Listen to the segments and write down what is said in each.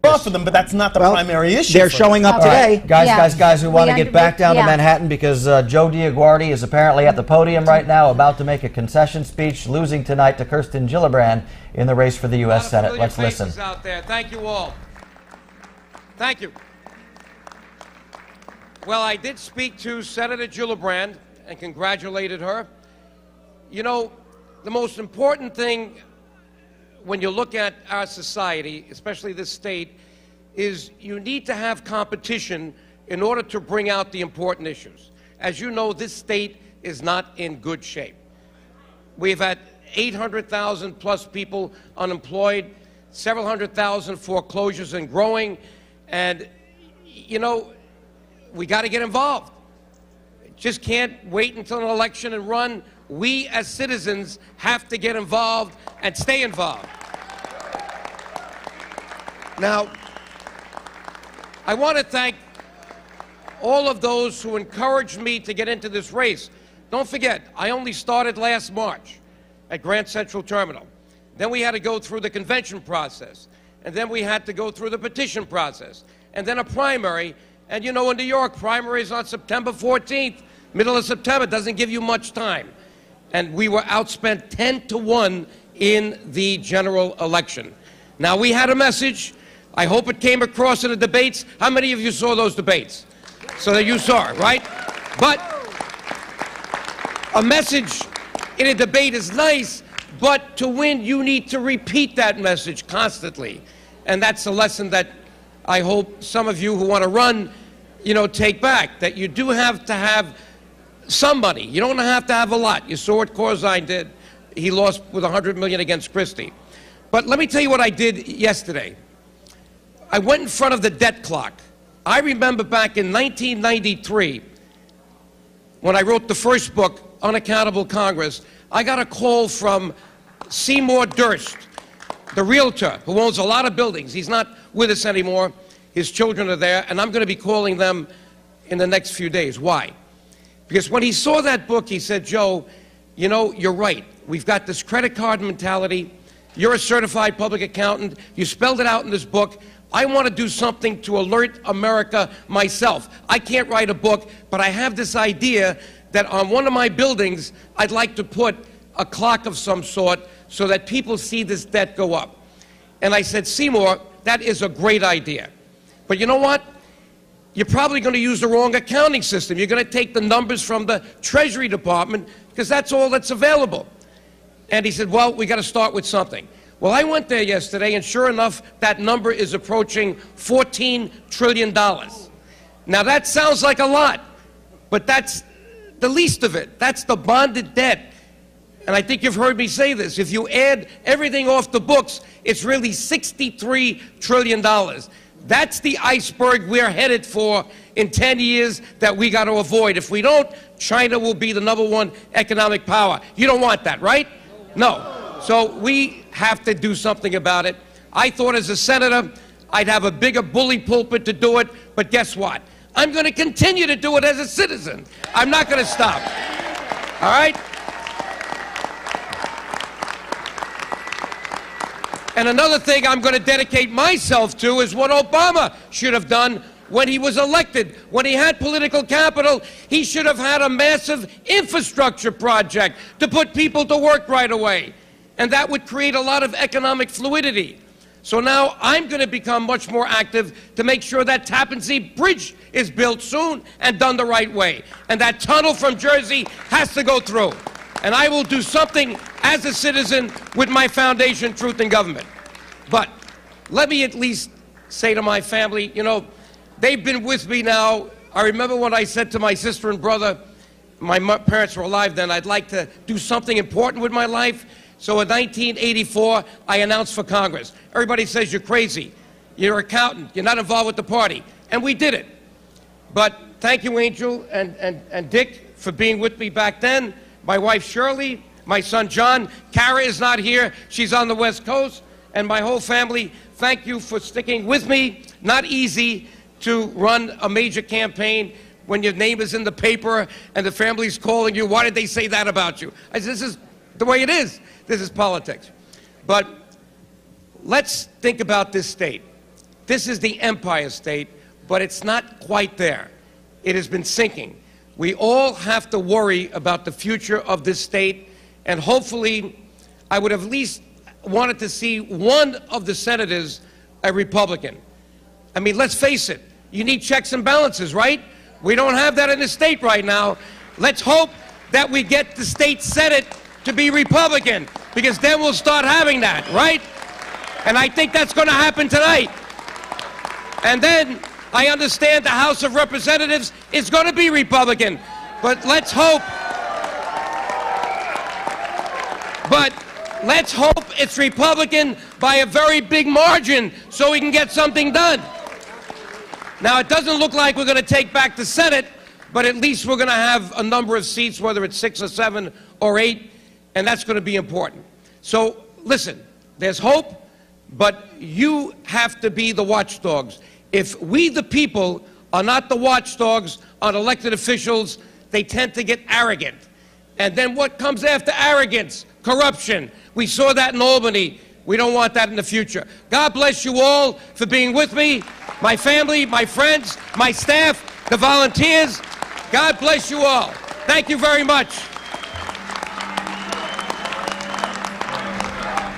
offer them, but that's not the primary issue. They're showing up today. Guys, we want to get back down to Manhattan because Joe DioGuardi is apparently at the podium right now about to make a concession speech, losing tonight to Kirsten Gillibrand in the race for the U.S. Senate. Let's listen. Out there. Thank you all. Thank you. Well, I did speak to Senator Gillibrand and congratulated her. You know, the most important thing when you look at our society, especially this state, is you need to have competition in order to bring out the important issues. As you know, this state is not in good shape. We've had 800,000 plus people unemployed, several hundred thousand foreclosures and growing, and, you know, we got to get involved. Just can't wait until an election and run. We as citizens have to get involved and stay involved. Now, I want to thank all of those who encouraged me to get into this race. Don't forget, I only started last March at Grand Central Terminal. Then we had to go through the convention process. And then we had to go through the petition process. And then a primary. And you know, in New York, primary is on September 14th, middle of September. Doesn't give you much time. And we were outspent 10-1 in the general election. Now, we had a message. I hope it came across in the debates. How many of you saw those debates? So that you saw it, right? But a message in a debate is nice, but to win, you need to repeat that message constantly. And that's a lesson that I hope some of you who want to run, you know, take back, that you do have to have some money. You don't have to have a lot. You saw what Corzine did. He lost with $100 million against Christie. But let me tell you what I did yesterday. I went in front of the debt clock. I remember back in 1993, when I wrote the first book, Unaccountable Congress, I got a call from Seymour Durst, the realtor who owns a lot of buildings. He's not with us anymore. His children are there, and I'm going to be calling them in the next few days. Why? Because when he saw that book, he said, Joe, you know, you're right. We've got this credit card mentality. You're a certified public accountant. You spelled it out in this book. I want to do something to alert America myself. I can't write a book, but I have this idea that on one of my buildings, I'd like to put a clock of some sort so that people see this debt go up. And I said, Seymour, that is a great idea. But you know what? You're probably going to use the wrong accounting system. You're going to take the numbers from the Treasury Department because that's all that's available. And he said, well, we got to start with something. Well, I went there yesterday, and sure enough, that number is approaching $14 trillion. Now, that sounds like a lot, but that's the least of it. That's the bonded debt. And I think you've heard me say this. If you add everything off the books, it's really $63 trillion. That's the iceberg we're headed for in 10 years that we got to avoid. If we don't, China will be the #1 economic power. You don't want that, right? No. So we have to do something about it. I thought as a senator, I'd have a bigger bully pulpit to do it, but guess what? I'm going to continue to do it as a citizen. I'm not going to stop. All right? And another thing I'm going to dedicate myself to is what Obama should have done when he was elected. When he had political capital, he should have had a massive infrastructure project to put people to work right away. And that would create a lot of economic fluidity. So now I'm going to become much more active to make sure that Tappan Zee Bridge is built soon and done the right way. And that tunnel from Jersey has to go through. And I will do something as a citizen with my foundation, Truth in Government. But let me at least say to my family, you know, they've been with me now. I remember when I said to my sister and brother, my parents were alive then, I'd like to do something important with my life. So in 1984, I announced for Congress. Everybody says you're crazy. You're an accountant. You're not involved with the party. And we did it. But thank you, Angel and Dick, for being with me back then. My wife, Shirley, my son, John. Kara is not here. She's on the West Coast. And my whole family, thank you for sticking with me. Not easy to run a major campaign when your name is in the paper and the family's calling you. Why did they say that about you? I said, this is the way it is. This is politics. But let's think about this state. This is the Empire State, but it's not quite there. It has been sinking. We all have to worry about the future of this state, and hopefully, I would have at least wanted to see one of the senators a Republican. I mean, let's face it, you need checks and balances, right? We don't have that in the state right now. Let's hope that we get the state Senate to be Republican, because then we'll start having that, right? And I think that's going to happen tonight. And then I understand the House of Representatives is going to be Republican, but let's hope it's Republican by a very big margin so we can get something done. Now, it doesn't look like we're going to take back the Senate, but at least we're going to have a number of seats, whether it's 6 or 7 or 8, and that's going to be important. So, listen, there's hope, but you have to be the watchdogs. If we, the people, are not the watchdogs on elected officials, they tend to get arrogant. And then what comes after arrogance? Corruption. We saw that in Albany. We don't want that in the future. God bless you all for being with me, my family, my friends, my staff, the volunteers. God bless you all. Thank you very much.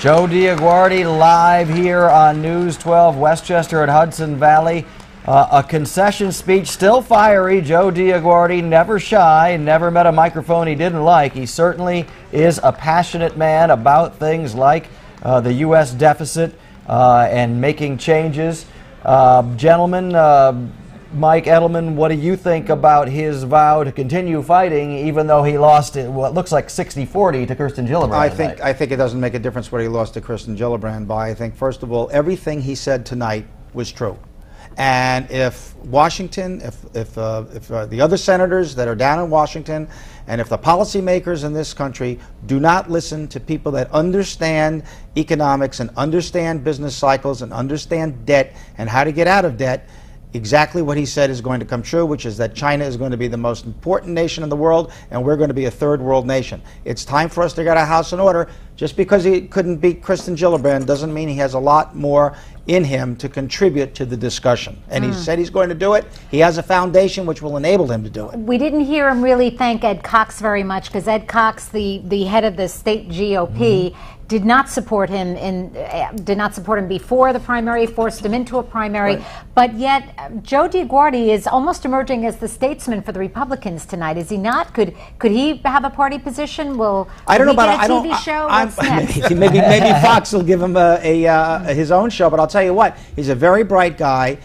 Joe DioGuardi live here on News 12 Westchester at Hudson Valley. A concession speech, still fiery. Joe DioGuardi, never shy, never met a microphone he didn't like. He certainly is a passionate man about things like the U.S. deficit and making changes. Gentlemen, Mike Edelman, what do you think about his vow to continue fighting even though he lost what looks like 60-40 to Kirsten Gillibrand? I think it doesn't make a difference what he lost to Kirsten Gillibrand by. I think, first of all, everything he said tonight was true. And if Washington, if the other senators that are down in Washington, and if the policymakers in this country do not listen to people that understand economics and understand business cycles and understand debt and how to get out of debt, exactly what he said is going to come true, which is that China is going to be the most important nation in the world, and we're going to be a third world nation. It's time for us to get our house in order. Just because he couldn't beat Kirsten Gillibrand doesn't mean he has a lot more in him to contribute to the discussion. And he said he's going to do it. He has a foundation which will enable him to do it. We didn't hear him really thank Ed Cox very much, because Ed Cox, the head of the state GOP, did not support him before the primary, forced him into a primary. Right. But yet, Joe DioGuardi is almost emerging as the statesman for the Republicans tonight. Is he not? Could he have a party position? Will I don't know about a TV show? maybe Fox will give him his own show. But I'll tell you what, he's a very bright guy.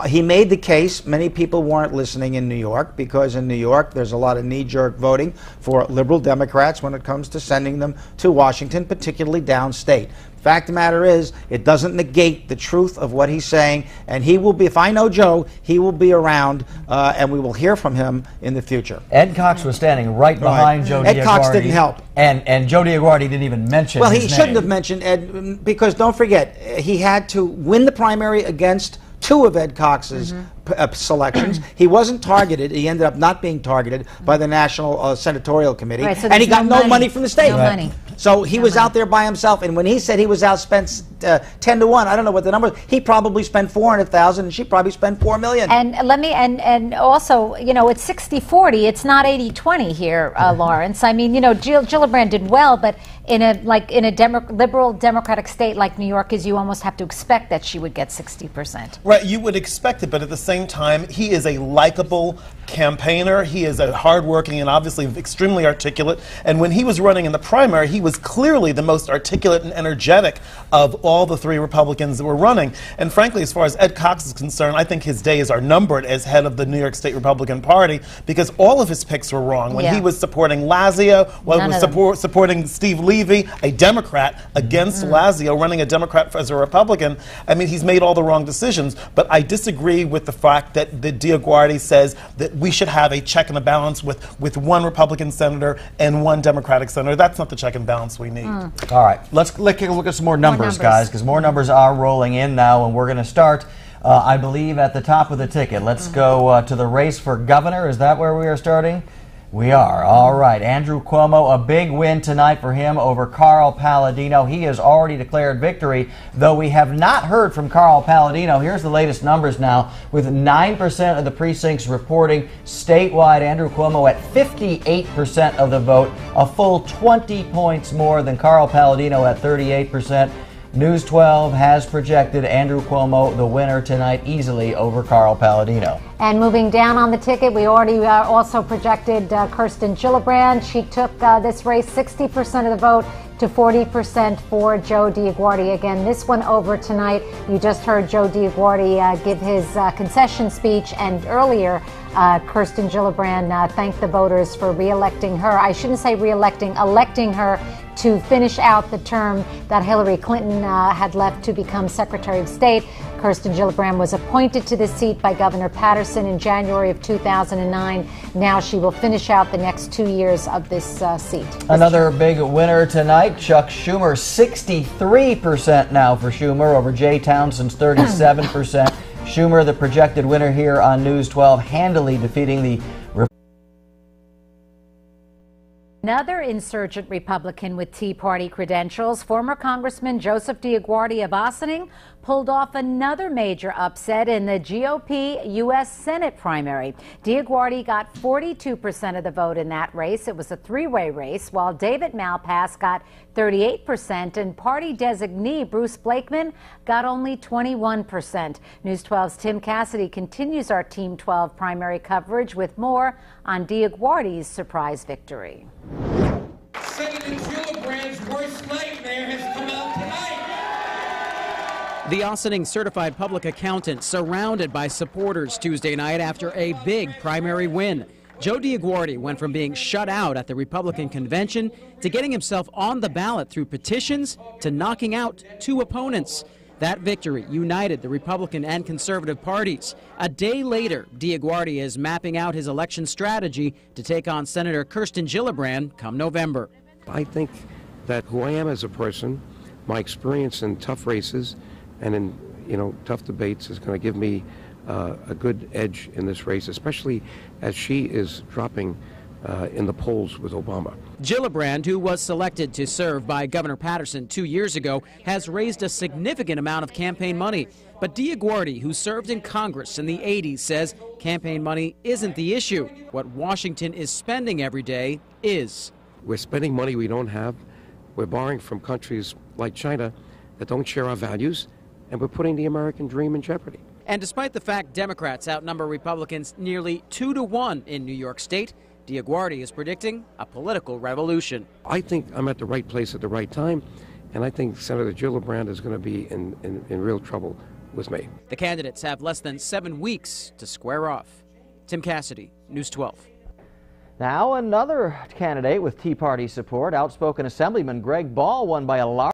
He made the case. Many people weren't listening in New York, because in New York there's a lot of knee-jerk voting for liberal Democrats when it comes to sending them to Washington, particularly downstate. Fact of the matter is, it doesn't negate the truth of what he's saying, and he will be, if I know Joe, he will be around, and we will hear from him in the future. Ed Cox was standing right behind Joe DioGuardi. Ed Cox didn't help. And Joe DioGuardi didn't even mention his name. Well, he shouldn't have mentioned Ed, because don't forget, he had to win the primary against 2 of Ed Cox's selections. He wasn't targeted. He ended up not being targeted by the National Senatorial Committee. Right, so and he got no money from the state. No money. So he was out there by himself. And when he said he was outspent 10-1, I don't know what the number is, he probably spent $400,000 and she probably spent $4 million. And let me, and also, you know, it's 60-40. It's not 80-20 here, Lawrence. I mean, you know, Gillibrand did well, but in a liberal Democratic state like New York, is you almost have to expect that she would get 60%. Right, you would expect it, but at the same time, he is a likable campaigner. He is a hardworking and obviously extremely articulate. And when he was running in the primary, he was clearly the most articulate and energetic of all the 3 Republicans that were running. And frankly, as far as Ed Cox is concerned, I think his days are numbered as head of the New York State Republican Party, because all of his picks were wrong. When he was supporting Lazio, supporting Steve Levy, a Democrat, against Lazio, running a Democrat as a Republican, I mean, he's made all the wrong decisions. But I disagree with the fact that DioGuardi says that we should have a check and a balance with 1 Republican senator and 1 Democratic senator. That's not the check and balance we need. All right, let's take a look at some more numbers, guys, because more numbers are rolling in now, and we're going to start, I believe, at the top of the ticket. Let's go to the race for governor. Is that where we are starting? We are. All right. Andrew Cuomo, a big win tonight for him over Carl Palladino. He has already declared victory, though we have not heard from Carl Palladino. Here's the latest numbers now. With 9% of the precincts reporting statewide, Andrew Cuomo at 58% of the vote, a full 20 points more than Carl Palladino at 38%. News 12 has projected Andrew Cuomo the winner tonight easily over Carl Palladino. And moving down on the ticket, we already also projected Kirsten Gillibrand. She took this race 60% of the vote to 40% for Joe DioGuardi. Again, this one over tonight. You just heard Joe DioGuardi give his concession speech, and earlier Kirsten Gillibrand thanked the voters for re-electing her. I shouldn't say re-electing, electing her to finish out the term that Hillary Clinton had left to become Secretary of State. Kirsten Gillibrand was appointed to this seat by Governor Patterson in January of 2009. Now she will finish out the next 2 years of this seat. Another big winner tonight, Chuck Schumer, 63% now for Schumer over Jay Townsend's 37%. Schumer, the projected winner here on News 12, handily defeating the Another insurgent Republican with Tea Party credentials, former Congressman Joseph DioGuardi of Ossining, pulled off another major upset in the GOP U.S. Senate primary. DioGuardi got 42% of the vote in that race. It was a three-way race, while David Malpass got 38% and party designee Bruce Blakeman got only 21%. News 12's Tim Cassidy continues our Team 12 primary coverage with more on DioGuardi's surprise victory. Senator Gillibrand's worst nightmare has come out tonight. The Ossining certified public accountant surrounded by supporters Tuesday night after a big primary win. Joe DioGuardi went from being shut out at the Republican convention to getting himself on the ballot through petitions to knocking out two opponents. That victory united the Republican and conservative parties. A day later, DioGuardi is mapping out his election strategy to take on Senator Kirsten Gillibrand come November. I think that who I am as a person, my experience in tough races and in tough debates is going to give me a good edge in this race, especially as she is dropping in the polls with Obama. Gillibrand, who was selected to serve by Governor Patterson 2 years ago, has raised a significant amount of campaign money. But DioGuardi, who served in Congress in the 80s, says campaign money isn't the issue. What Washington is spending every day is. We're spending money we don't have. We're borrowing from countries like China that don't share our values, and we're putting the American dream in jeopardy. And despite the fact Democrats outnumber Republicans nearly 2-1 in New York State, DioGuardi is predicting a political revolution. I think I'm at the right place at the right time, and I think Senator Gillibrand is going to be in real trouble with me. The candidates have less than 7 weeks to square off. Tim Cassidy, News 12. Now another candidate with Tea Party support, outspoken Assemblyman Greg Ball, won by a large